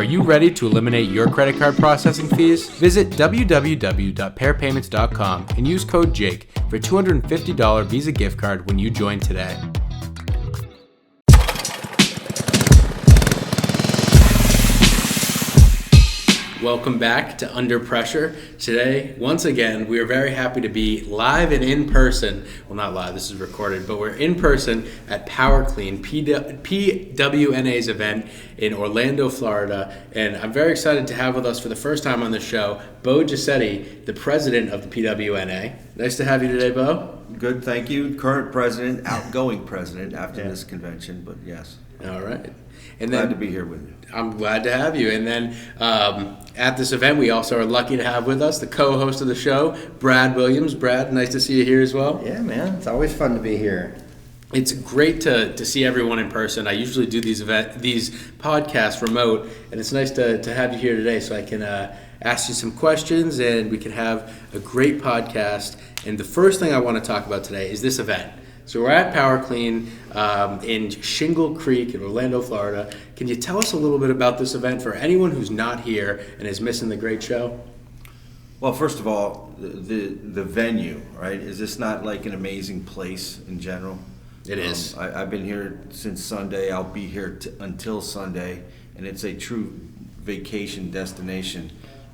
Are you ready to eliminate your credit card processing fees? Visit www.pairpayments.com and use code JAKE for a $250 Visa gift card when you join today. Welcome back to Under Pressure. Today, once again, we are very happy to be live and in person. Well, not live, this is recorded, but we're in person at Power Clean, PWNA's event in Orlando, Florida. And I'm very excited to have with us for the first time on the show, Bo Josetti, the president of the PWNA. Nice to have you today, Bo. Good, thank you. Current president, outgoing president after this convention, but yes. All right. And glad to be here with you. I'm glad to have you. And then at this event, we also are lucky to have with us the co-host of the show, Brad Williams. Brad, nice to see you here as well. Yeah, man. It's always fun to be here. It's great to see everyone in person. I usually do these podcasts remote, and it's nice to have you here today so I can ask you some questions and we can have a great podcast. And the first thing I want to talk about today is this event. So we're at Power Clean in Shingle Creek in Orlando, Florida. Can you tell us a little bit about this event for anyone who's not here and is missing the great show? Well, first of all, the venue, right? Is this not like an amazing place in general? It is. I've been here since Sunday. I'll be here until Sunday, and it's a true vacation destination.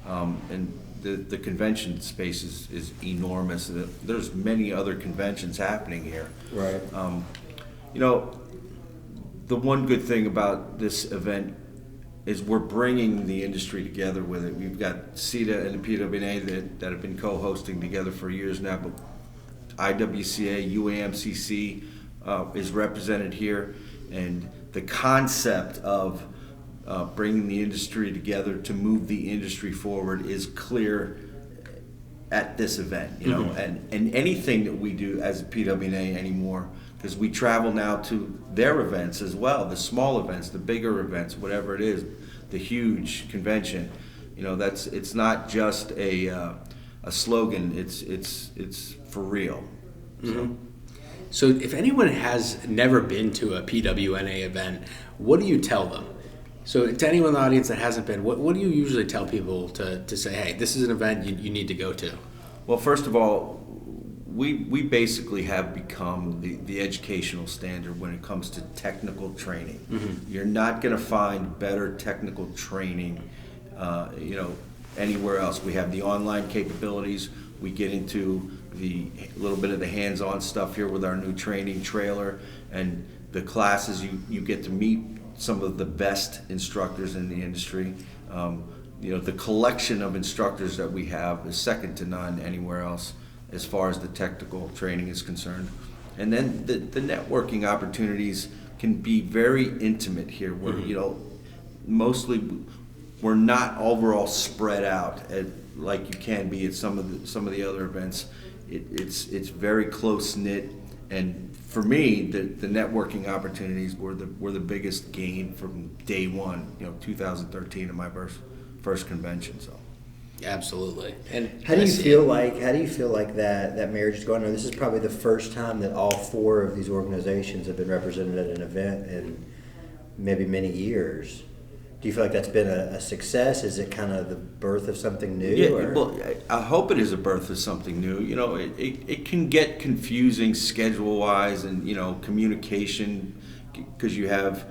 And the convention space is enormous. There's many other conventions happening here. Right. The one good thing about this event is we're bringing the industry together with it. We've got CETA and the PWNA that have been co-hosting together for years now, but IWCA, UAMCC is represented here, and the concept of bringing the industry together to move the industry forward is clear at this event, and anything that we do as a PWNA anymore, because we travel now to their events as well, the small events, the bigger events, whatever it is, the huge convention. It's not just a slogan. It's for real. Mm-hmm. So if anyone has never been to a PWNA event, what do you tell them? So to anyone in the audience that hasn't been, what do you usually tell people to say, hey, this is an event you need to go to? Well, first of all, we basically have become the educational standard when it comes to technical training. Mm-hmm. You're not going to find better technical training anywhere else. We have the online capabilities. We get into the little bit of the hands-on stuff here with our new training trailer, and the classes you get to meet some of the best instructors in the industry. The collection of instructors that we have is second to none anywhere else as far as the technical training is concerned. And then the networking opportunities can be very intimate here, where mostly we're not overall spread out like you can be at some of the other events. It's very close knit, and for me, the networking opportunities were the biggest gain from day one. 2013 in my first convention. So, absolutely. And how do you feel like that marriage is going on? This is probably the first time that all four of these organizations have been represented at an event in maybe many years. Do you feel like that's been a success? Is it kind of the birth of something new? Yeah, well, I hope it is a birth of something new. It can get confusing schedule-wise and, communication, because you have,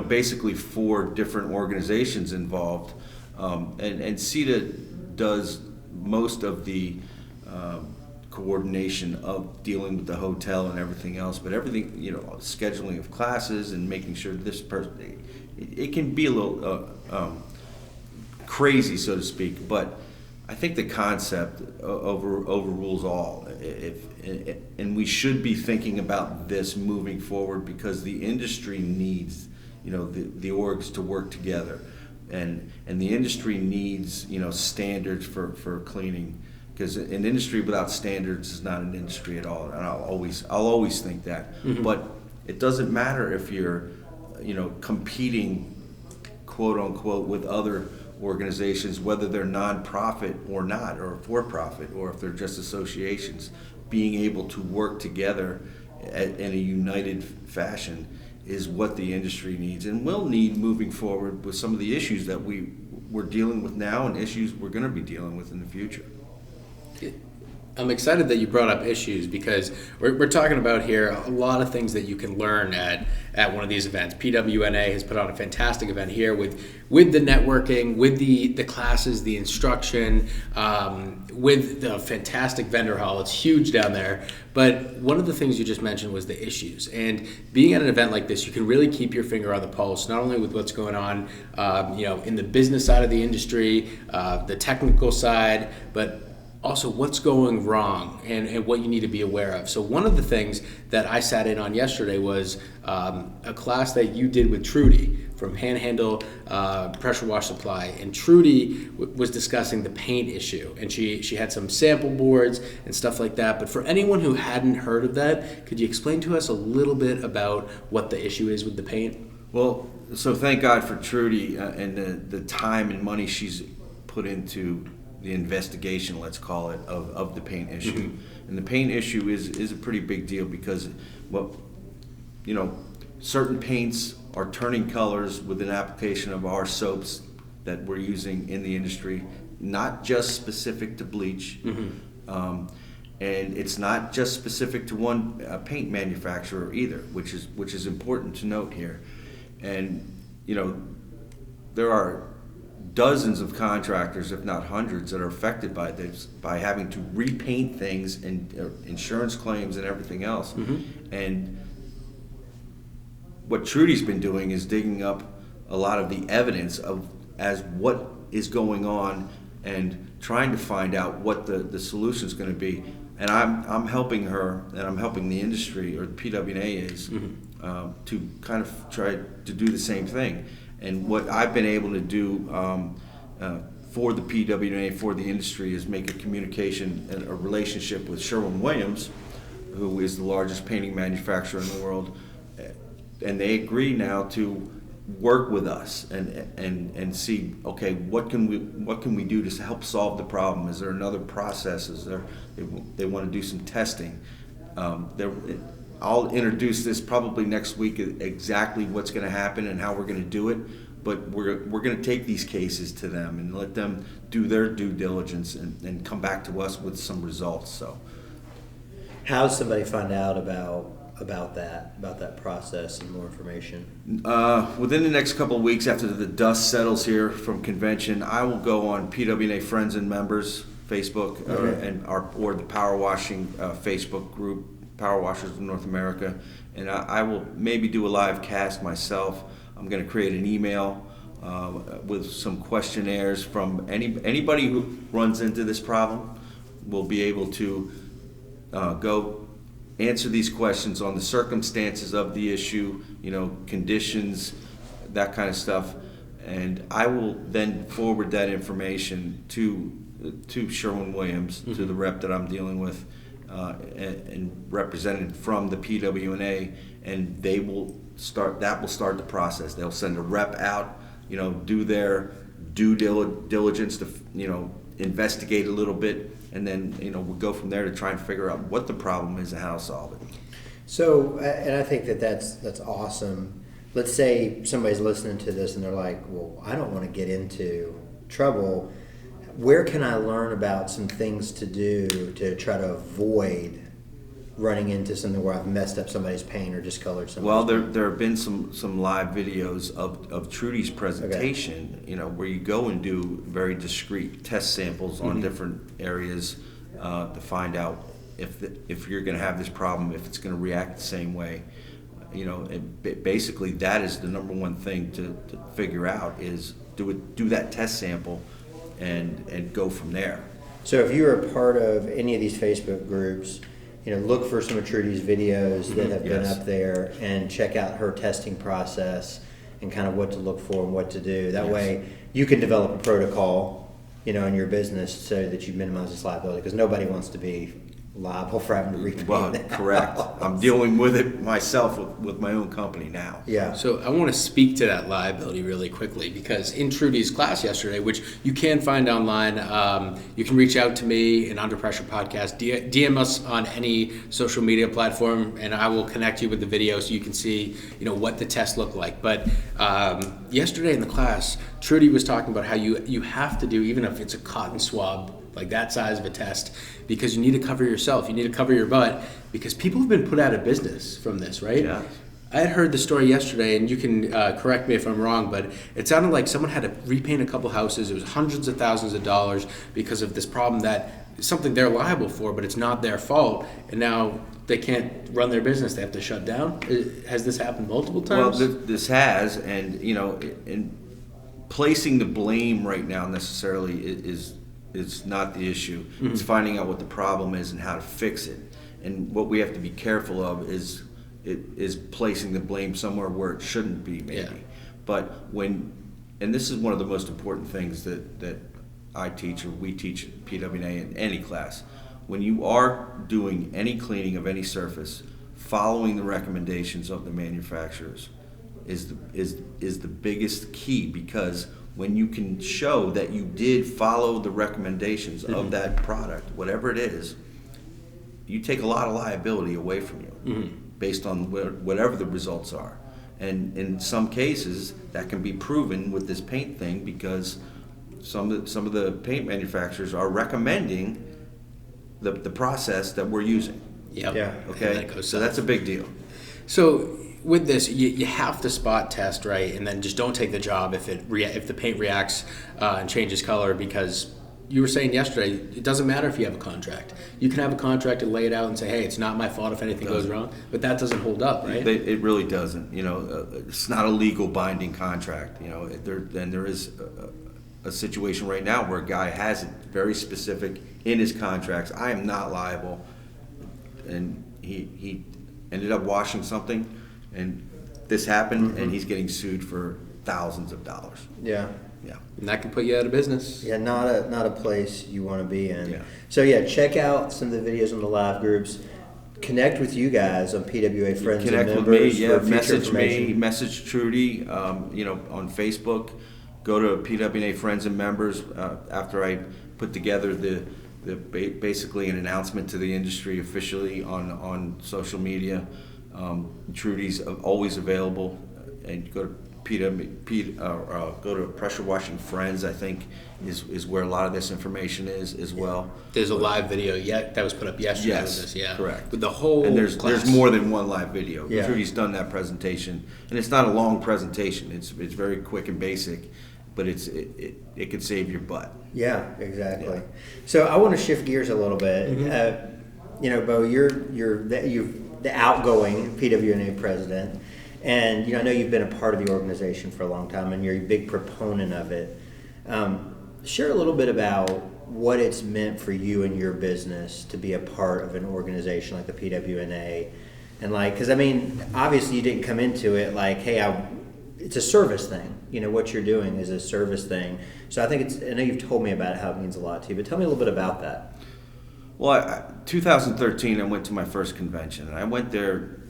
basically four different organizations involved. And CETA does most of the coordination of dealing with the hotel and everything else, but everything, scheduling of classes and making sure this person, it can be a little crazy, so to speak, but I think the concept overrules all. And we should be thinking about this moving forward, because the industry needs, the orgs to work together, and the industry needs, standards for cleaning, because an industry without standards is not an industry at all. And I'll always think that. Mm-hmm. But it doesn't matter if you're competing, quote unquote, with other organizations, whether they're non-profit or not, or for-profit, or if they're just associations. Being able to work together in a united fashion is what the industry needs and will need moving forward with some of the issues that we're dealing with now and issues we're going to be dealing with in the future. I'm excited that you brought up issues because we're talking about here a lot of things that you can learn at one of these events. PWNA has put on a fantastic event here with the networking, with the classes, the instruction, with the fantastic vendor hall. It's huge down there. But one of the things you just mentioned was the issues. And being at an event like this, you can really keep your finger on the pulse, not only with what's going on in the business side of the industry, the technical side, but also what's going wrong and what you need to be aware of. So one of the things that I sat in on yesterday was a class that you did with Trudy from Handhandle Pressure Wash Supply. And Trudy was discussing the paint issue. And she had some sample boards and stuff like that. But for anyone who hadn't heard of that, could you explain to us a little bit about what the issue is with the paint? Well, so thank God for Trudy and the time and money she's put into the investigation, let's call it, of the paint issue. Mm-hmm. And the paint issue is a pretty big deal because, certain paints are turning colors with an application of our soaps that we're using in the industry, not just specific to bleach. Mm-hmm. And it's not just specific to one paint manufacturer either, which is important to note here. And, there are dozens of contractors, if not hundreds, that are affected by this, by having to repaint things and insurance claims and everything else. Mm-hmm. And what Trudy's been doing is digging up a lot of the evidence as what is going on and trying to find out what the solution is going to be. And I'm helping her, and I'm helping the industry, or the PWNA is, mm-hmm. To kind of try to do the same thing. And what I've been able to do for the PWNA, for the industry, is make a communication and a relationship with Sherwin-Williams, who is the largest painting manufacturer in the world, and they agree now to work with us and see, okay, what can we do to help solve the problem? Is there another process? They want to do some testing? I'll introduce this probably next week, exactly what's going to happen and how we're going to do it. But we're going to take these cases to them and let them do their due diligence and come back to us with some results. So, how does somebody find out about that process and more information? Within the next couple of weeks, after the dust settles here from convention, I will go on PWNA Friends and Members Facebook, okay. or the Power Washing Facebook group, Power Washers of North America, and I will maybe do a live cast myself. I'm going to create an email with some questionnaires from anybody who runs into this problem. Will be able to go answer these questions on the circumstances of the issue, conditions, that kind of stuff, and I will then forward that information to Sherwin-Williams, mm-hmm. to the rep that I'm dealing with, and represented from the PWNA, and they will start the process. They'll send a rep out, do their due diligence to, investigate a little bit, and then, we'll go from there to try and figure out what the problem is and how to solve it. So, and I think that's awesome. Let's say somebody's listening to this and they're like, well, I don't want to get into trouble. Where can I learn about some things to do to try to avoid running into something where I've messed up somebody's paint or discolored somebody's Well, paint? there have been some live videos of Trudy's presentation, okay. Where you go and do very discreet test samples on mm-hmm. different areas to find out if you're going to have this problem, if it's going to react the same way. Basically that is the number one thing to figure out is do that test sample and go from there. So if you're a part of any of these Facebook groups, look for some of Trudy's videos that have been up there and check out her testing process and kind of what to look for and what to do. That way you can develop a protocol, in your business so that you minimize this liability, because nobody wants to be liable for having to repaint Well, the correct. house. I'm dealing with it myself with my own company now. Yeah. So I want to speak to that liability really quickly, because in Trudy's class yesterday, which you can find online, you can reach out to me in Under Pressure Podcast, DM us on any social media platform, and I will connect you with the video so you can see, what the test looked like. But yesterday in the class, Trudy was talking about how you have to do, even if it's a cotton swab, like that size of a test, because you need to cover yourself, you need to cover your butt, because people have been put out of business from this, right? Yeah. I had heard the story yesterday, and you can correct me if I'm wrong, but it sounded like someone had to repaint a couple houses. It was hundreds of thousands of dollars because of this problem that something they're liable for, but it's not their fault, and now they can't run their business. They have to shut down. Has this happened multiple times? Well, this has, and in placing the blame right now necessarily is not the issue. Mm-hmm. It's finding out what the problem is and how to fix it. And what we have to be careful of is placing the blame somewhere where it shouldn't be, maybe. Yeah. But and this is one of the most important things that I teach, or we teach at PWNA in any class. When you are doing any cleaning of any surface, following the recommendations of the manufacturers is the biggest key, because when you can show that you did follow the recommendations of that product, whatever it is, you take a lot of liability away from you based on whatever the results are. And in some cases, that can be proven with this paint thing, because some of the paint manufacturers are recommending the process that we're using. Yep. Yeah. Okay, so that's a big deal. So with this, you have to spot test, right? And then just don't take the job if the paint reacts and changes color, because you were saying yesterday, it doesn't matter if you have a contract. You can have a contract and lay it out and say, hey, it's not my fault if anything goes wrong, but that doesn't hold up, right? It really doesn't. It's not a legal binding contract. There is a situation right now where a guy has it very specific in his contracts. I am not liable, and he ended up washing something, and this happened, and he's getting sued for thousands of dollars. Yeah. Yeah. And that can put you out of business. Yeah, not a place you want to be in. Yeah. So check out some of the videos on the live groups. Connect with you guys on PWA Friends Connect and with me, members. yeah. For future Message me, information. message Trudy, on Facebook. Go to PWNA Friends and Members. After I put together basically an announcement to the industry officially on social media. Trudy's always available, and go to go to Pressure Washing Friends, I think is where a lot of this information is as well. There's a live video that was put up yesterday. Yes, with this, yeah, correct. With the whole And there's class. more than one live video. Yeah. Trudy's done that presentation, and it's not a long presentation. It's very quick and basic, but it could save your butt. Yeah, exactly. Yeah. So I want to shift gears a little bit. Bo, you're the outgoing PWNA president, and I know you've been a part of the organization for a long time, and you're a big proponent of it. Share a little bit about what it's meant for you and your business to be a part of an organization like the PWNA, and because obviously you didn't come into it like, hey, it's a service thing. What you're doing is a service thing. So I think I know you've told me about how it means a lot to you, but tell me a little bit about that. Well, 2013, I went to my first convention, and I went there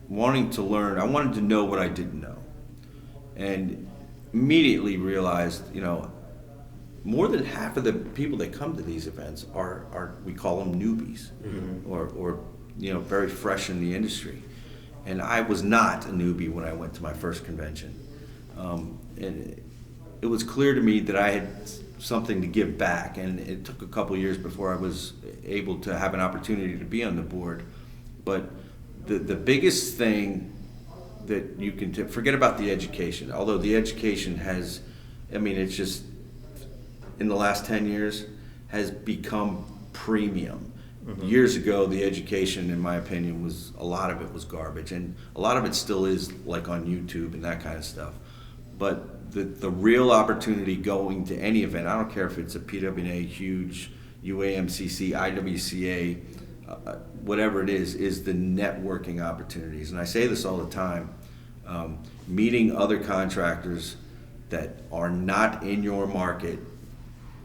wanting to learn. I wanted to know what I didn't know, and immediately realized, more than half of the people that come to these events are we call them newbies, or very fresh in the industry. And I was not a newbie when I went to my first convention. And it was clear to me that I had something to give back, and it took a couple of years before I was able to have an opportunity to be on the board. But the biggest thing that you can forget about the education, although the education has, it's just, in the last 10 years, has become premium. Years ago, the education, in my opinion, a lot of it was garbage, and a lot of it still is, like on YouTube and that kind of stuff. But the real opportunity going to any event, I don't care if it's a PWNA, huge, UAMCC, IWCA, whatever it is the networking opportunities. And I say this all the time, meeting other contractors that are not in your market,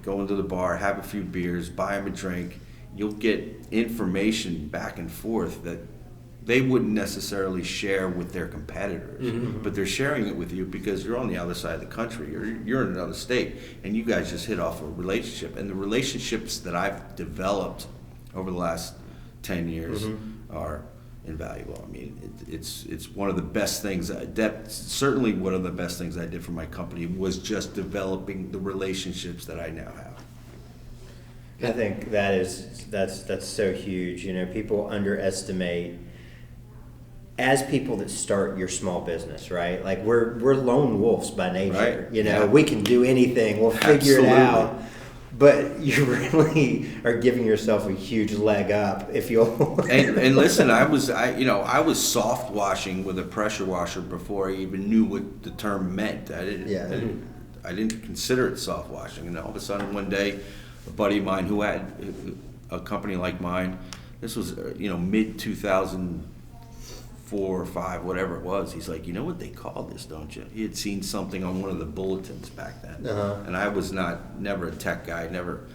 go into the bar, have a few beers, buy them a drink, you'll get information back and forth that they wouldn't necessarily share with their competitors, but they're sharing it with you because you're on the other side of the country, or you're in another state, and you guys just hit off a relationship. And the relationships that I've developed over the last 10 years are invaluable. I mean, it's one of the best things. Certainly one of the best things I did for my company was just developing the relationships that I now have. I think that's so huge. You know, people underestimate, as people that start your small business, right? Like we're lone wolves by nature. Right. You know, we can do anything. We'll figure it out. But you really are giving yourself a huge leg up if you'll. and listen, I was soft washing with a pressure washer before I even knew what the term meant. I didn't consider it soft washing, and all of a sudden one day, a buddy of mine who had a company like mine, this was mid 2004 or 5, whatever it was. He's like, you know what they call this, don't you? He had seen something on one of the bulletins back then, and I was never a tech guy, never.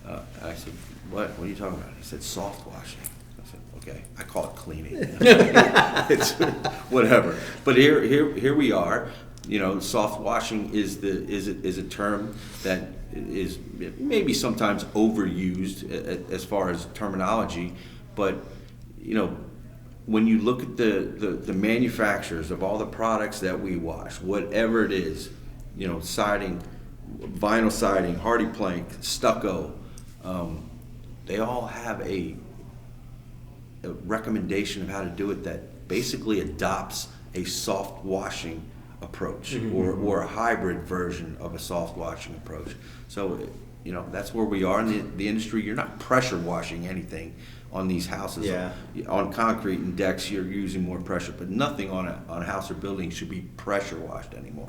I said, what are you talking about? He said, soft washing. I said, okay, I call it cleaning. It's whatever. But here we are. You know, soft washing is a term that is maybe sometimes overused as far as terminology, but when you look at the manufacturers of all the products that we wash, whatever it is, siding, vinyl siding, hardy plank, stucco, they all have a recommendation of how to do it that basically adopts a soft washing approach, or a hybrid version of a soft washing approach. So that's where we are in the industry. You're not pressure washing anything on these houses. Yeah. On concrete and decks, you're using more pressure, but nothing on a house or building should be pressure washed anymore.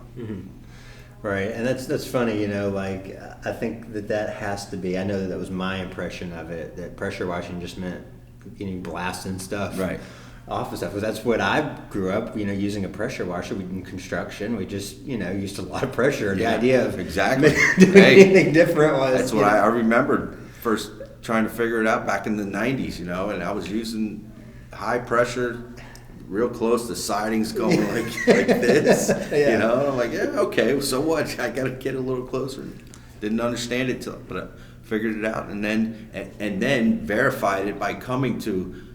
Right, and that's funny, like I think that has to be, I know that was my impression of it, that pressure washing just meant blasting stuff. Right. Off of stuff, because that's what I grew up, using a pressure washer. In construction, we just, used a lot of pressure. The idea of exactly doing anything different was. That's what I remembered first trying to figure it out back in the 90s, and I was using high pressure, real close to sidings going like this, And I'm like, yeah, okay, so what? I got to get a little closer. Didn't understand it but I figured it out, and then verified it by coming to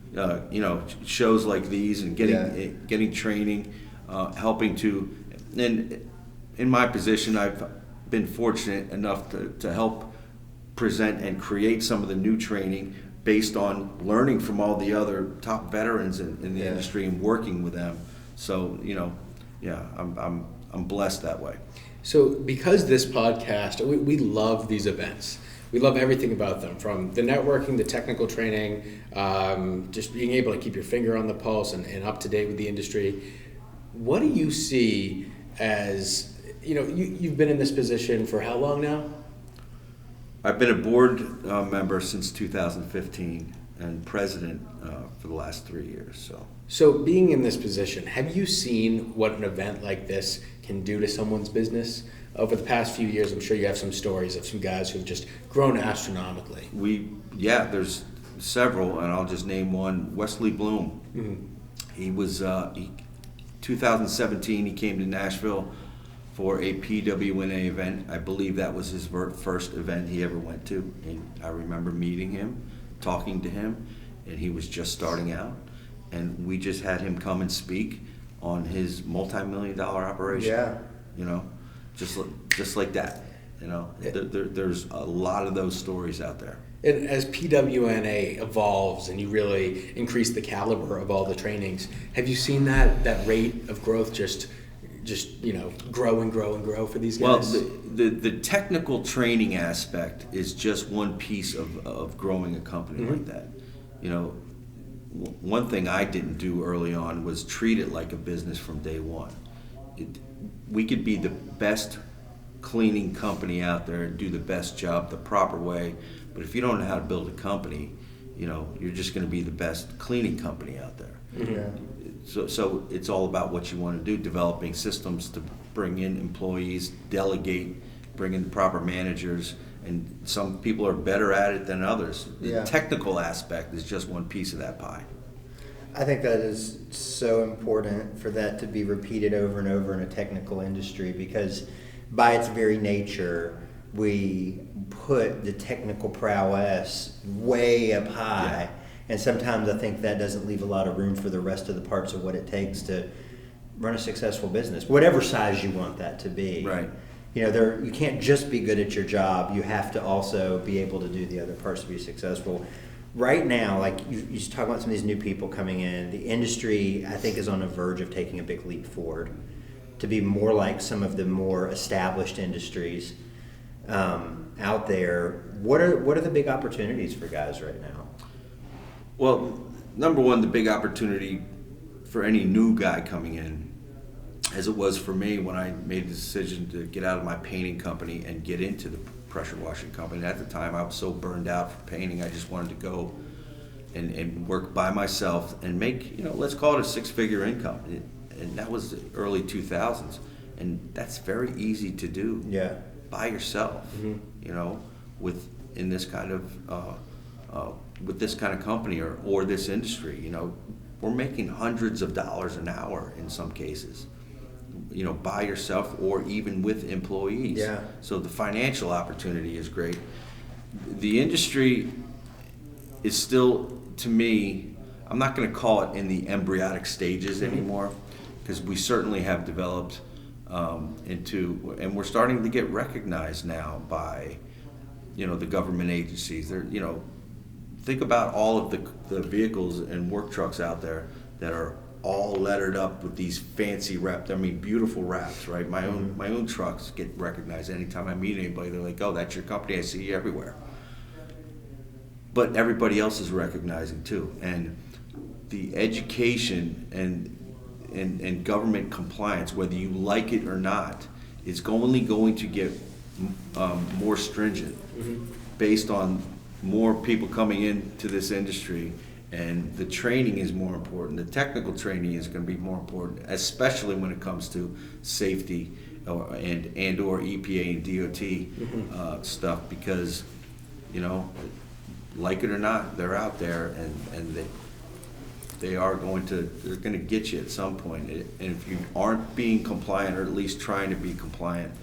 shows like these and getting training, helping to, and in my position, I've been fortunate enough to help present and create some of the new training based on learning from all the other top veterans in the industry and working with them. So I'm blessed that way. So because this podcast, we love these events. We love everything about them, from the networking, the technical training, just being able to keep your finger on the pulse and up to date with the industry. What do you see as, you've been in this position for how long now? I've been a board member since 2015 and president for the last 3 years. So being in this position, have you seen what an event like this can do to someone's business? Over the past few years, I'm sure you have some stories of some guys who've just grown astronomically. There's several, and I'll just name one. Wesley Bloom. He was 2017. He came to Nashville for a PWNA event. I believe that was his first event he ever went to. And I remember meeting him, talking to him, and he was just starting out. And we just had him come and speak on his multi-million-dollar operation. Yeah. Just like that. There's a lot of those stories out there. And as PWNA evolves and you really increase the caliber of all the trainings, have you seen that rate of growth just grow and grow and grow for these guys? Well, the technical training aspect is just one piece of growing a company like that. One thing I didn't do early on was treat it like a business from day one. We could be the best cleaning company out there and do the best job the proper way, but if you don't know how to build a company, you're just going to be the best cleaning company out there. So it's all about what you want to do, developing systems to bring in employees, delegate, bring in the proper managers, and some people are better at it than others. Yeah. The technical aspect is just one piece of that pie. I think that is so important for that to be repeated over and over in a technical industry, because by its very nature, we put the technical prowess way up high. And sometimes I think that doesn't leave a lot of room for the rest of the parts of what it takes to run a successful business, whatever size you want that to be. Right. You can't just be good at your job. You have to also be able to do the other parts to be successful. Right now, like you talk about some of these new people coming in, the industry, I think, is on the verge of taking a big leap forward to be more like some of the more established industries out there. What are the big opportunities for guys right now? Well, number one, the big opportunity for any new guy coming in, as it was for me when I made the decision to get out of my painting company and get into the pressure washing company. At the time, I was so burned out from painting, I just wanted to go and work by myself and make, let's call it a six-figure income. And that was the early 2000s. And that's very easy to do by yourself, with this kind of company or this industry. We're making hundreds of dollars an hour in some cases, by yourself or even with employees. Yeah. So the financial opportunity is great. The industry is still, to me, I'm not going to call it in the embryonic stages anymore, because we certainly have developed and we're starting to get recognized now by, the government agencies. They're, think about all of the vehicles and work trucks out there that are all lettered up with these fancy beautiful wraps, right? My own trucks get recognized anytime I meet anybody. They're like, "Oh, that's your company. I see you everywhere." But everybody else is recognizing too, and the education and government compliance, whether you like it or not, is only going to get more stringent based on more people coming into this industry. And the training is more important. The technical training is going to be more important, especially when it comes to safety or EPA and DOT stuff, because, like it or not, they're out there, and they're going to get you at some point. And if you aren't being compliant, or at least trying to be compliant,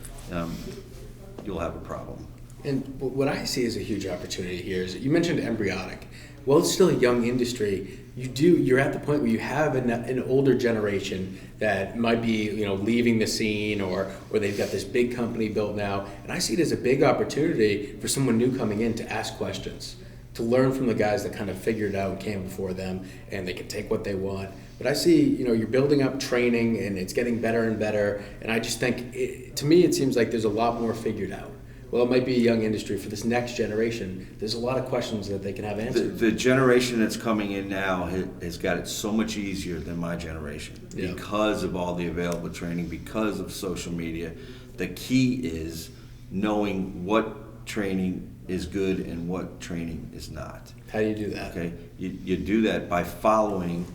you'll have a problem. And what I see as a huge opportunity here is, you mentioned embryonic. Well, it's still a young industry. You're at the point where you have an older generation that might be, leaving the scene, or they've got this big company built now. And I see it as a big opportunity for someone new coming in to ask questions, to learn from the guys that kind of figured it out and came before them, and they can take what they want. But I see, you're building up training, and it's getting better and better. And I just think, to me, it seems like there's a lot more figured out. Well, it might be a young industry. For this next generation, there's a lot of questions that they can have answered. The generation that's coming in now has got it so much easier than my generation, because of all the available training, because of social media. The key is knowing what training is good and what training is not. How do you do that? Okay, you do that by following,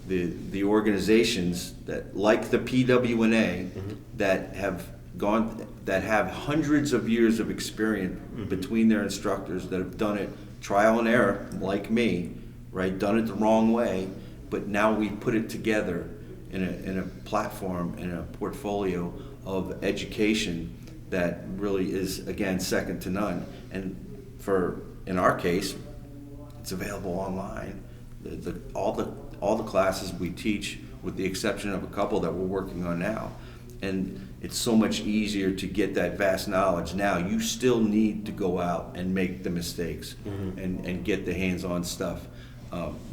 the organizations that, like the PWNA, that have hundreds of years of experience between their instructors that have done it trial and error, like me, right? Done it the wrong way, but now we put it together in a platform, in a portfolio of education that really is, again, second to none. And in our case, it's available online. All the classes we teach, with the exception of a couple that we're working on now. And it's so much easier to get that vast knowledge. Now, you still need to go out and make the mistakes and get the hands-on stuff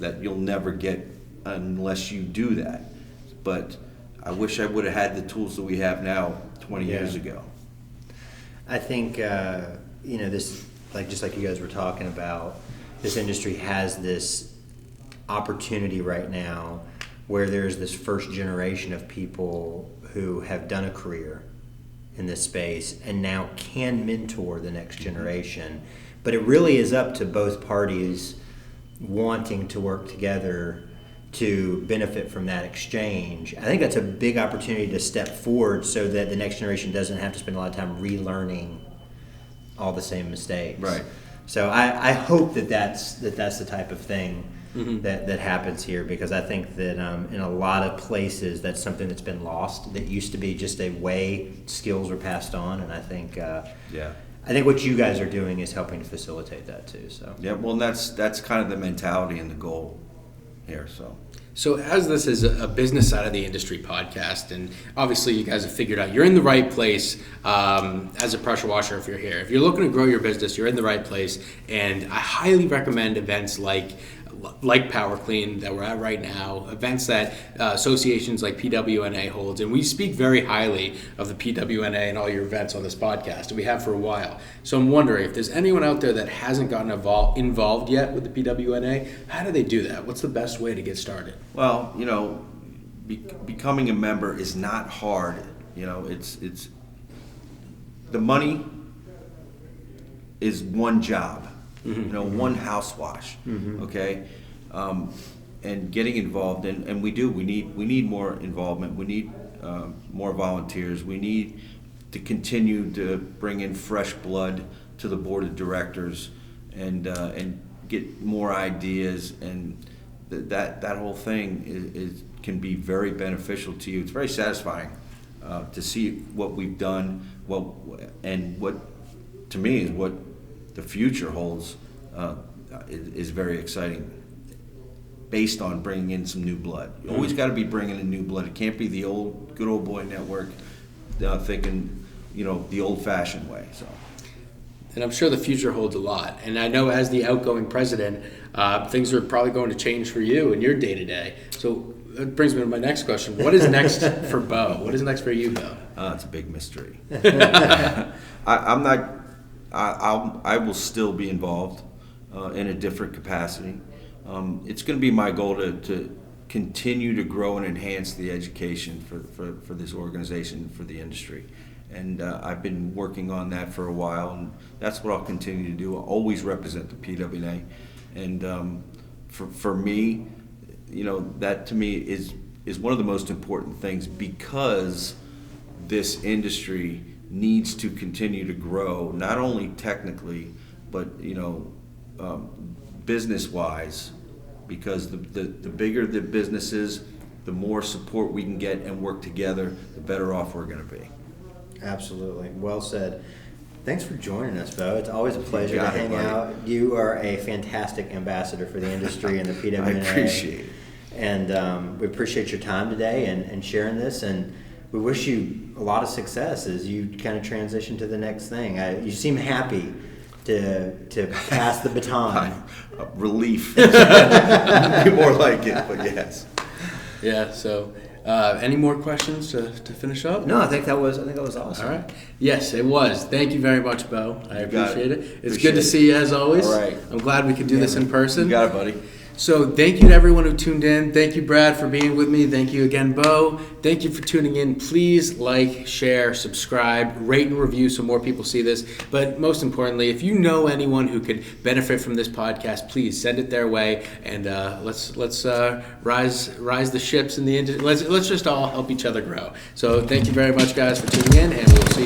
that you'll never get unless you do that. But I wish I would have had the tools that we have now 20 years ago. I think, this, just like you guys were talking about, this industry has this opportunity right now where there's this first generation of people who have done a career in this space and now can mentor the next generation. But it really is up to both parties wanting to work together to benefit from that exchange. I think that's a big opportunity to step forward so that the next generation doesn't have to spend a lot of time relearning all the same mistakes. Right. So I hope that's the type of thing Mm-hmm. that happens here, because I think that in a lot of places that's something that's been lost. That used to be just a way skills were passed on, and I think I think what you guys are doing is helping to facilitate that too. So Yeah, well, that's kind of the mentality and the goal here. So as this is a business side of the industry podcast, and obviously you guys have figured out you're in the right place as a pressure washer if you're here. If you're looking to grow your business, you're in the right place. And I highly recommend events like Power Clean that we're at right now, events that associations like PWNA holds. And we speak very highly of the PWNA and all your events on this podcast, and we have for a while. So I'm wondering if there's anyone out there that hasn't gotten involved yet with the PWNA, how do they do that? What's the best way to get started? Well, becoming a member is not hard. It's the money is one job. One house wash. Okay, and getting involved, and we need more involvement. We need more volunteers. We need to continue to bring in fresh blood to the board of directors, and get more ideas, and that whole thing can be very beneficial to you. It's very satisfying to see what we've done, and what to me is what the future holds is very exciting, based on bringing in some new blood. You always got to be bringing in new blood. It can't be the good old boy network thinking, the old-fashioned way. So. And I'm sure the future holds a lot. And I know as the outgoing president, things are probably going to change for you in your day-to-day. So that brings me to my next question. What is next for Beau? What is next for you, Beau? It's a big mystery. I will still be involved in a different capacity. It's going to be my goal to continue to grow and enhance the education for this organization, for the industry. And I've been working on that for a while, and that's what I'll continue to do. I'll always represent the PWNA. And for me, that to me is one of the most important things, because this industry needs to continue to grow, not only technically, but business-wise, because the bigger the business is, the more support we can get and work together, the better off we're going to be. absolutely, well said. Thanks for joining us, Beau. It's always a pleasure to hang buddy. out. You are a fantastic ambassador for the industry and the PWNA. I appreciate it. And we appreciate your time today and sharing this, and we wish you a lot of success as you kind of transition to the next thing. You seem happy to pass the baton. Relief. More like it, but yes. Yeah, so any more questions to finish up? No, I think that was awesome. All right. Yes, it was. Thank you very much, Beau. I appreciate it. It's Appreciate good to it. see you as always. All right. I'm glad we could do this in person. You got it, buddy. So thank you to everyone who tuned in. Thank you, Brad, for being with me. Thank you again, Beau. Thank you for tuning in. Please like, share, subscribe, rate and review so more people see this. But most importantly, if you know anyone who could benefit from this podcast, please send it their way, and let's rise the ships in the industry. Let's just all help each other grow. So thank you very much, guys, for tuning in, and we'll see you